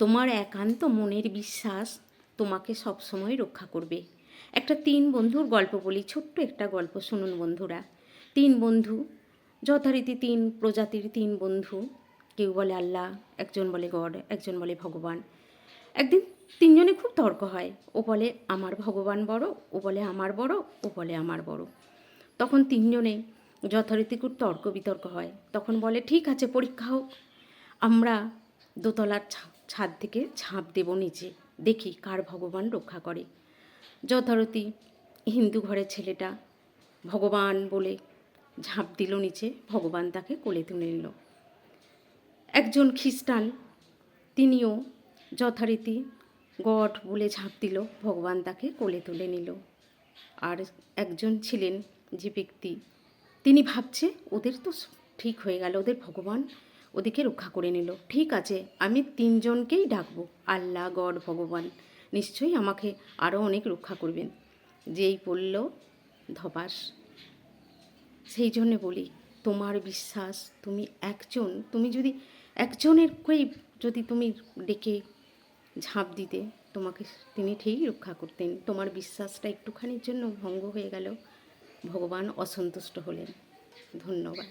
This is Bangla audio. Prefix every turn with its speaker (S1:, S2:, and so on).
S1: তোমার একান্ত মনের বিশ্বাস তোমাকে সবসময় রক্ষা করবে। একটা 3 বন্ধুর গল্প বলি, ছোট্ট একটা গল্প শুনুন বন্ধুরা। 3 বন্ধু, যথারীতি 3 প্রজাতির 3 বন্ধু। কেউ বলে আল্লাহ, একজন বলে গড, একজন বলে ভগবান। একদিন 3 জনে খুব তর্ক হয়। ও বলে আমার ভগবান বড়, ও বলে আমার বড়, ও বলে আমার বড়। তখন 3 জনে যথারীতি খুব তর্ক বিতর্ক হয়। তখন বলে ঠিক আছে, পরীক্ষা হোক, আমরা দোতলার ছাদ থেকে ঝাঁপ দেব নিচে, দেখি কার ভগবান রক্ষা করে। যথারীতি হিন্দু ঘরের ছেলেটা ভগবান বলে ঝাঁপ দিল নিচে, ভগবান তাকে কোলে তুলে নিল। একজন খ্রিস্টান, তিনিও যথারীতি গড বলে ঝাঁপ দিল, ভগবান তাকে কোলে তুলে নিল। আর একজন ছিলেন যে ব্যক্তি, তিনি ভাবছে ওদের তো ঠিক হয়ে গেল, ওদের ভগবান ওদিকে রক্ষা করে নিল, ঠিক আছে আমি 3 জনকেই ডাকবো, আল্লাহ গড ভগবান নিশ্চয়ই আমাকে আরও অনেক রক্ষা করবেন। যেই পড়ল ধপাস। সেই জন্যে বলি, তোমার বিশ্বাস, তুমি যদি একজনেরকেই যদি তুমি ডেকে ঝাঁপ দিতে, তোমাকে তিনি ঠিকই রক্ষা করতেন। তোমার বিশ্বাসটা একটুখানির জন্য ভঙ্গ হয়ে গেল, ভগবান অসন্তুষ্ট হলেন। ধন্যবাদ।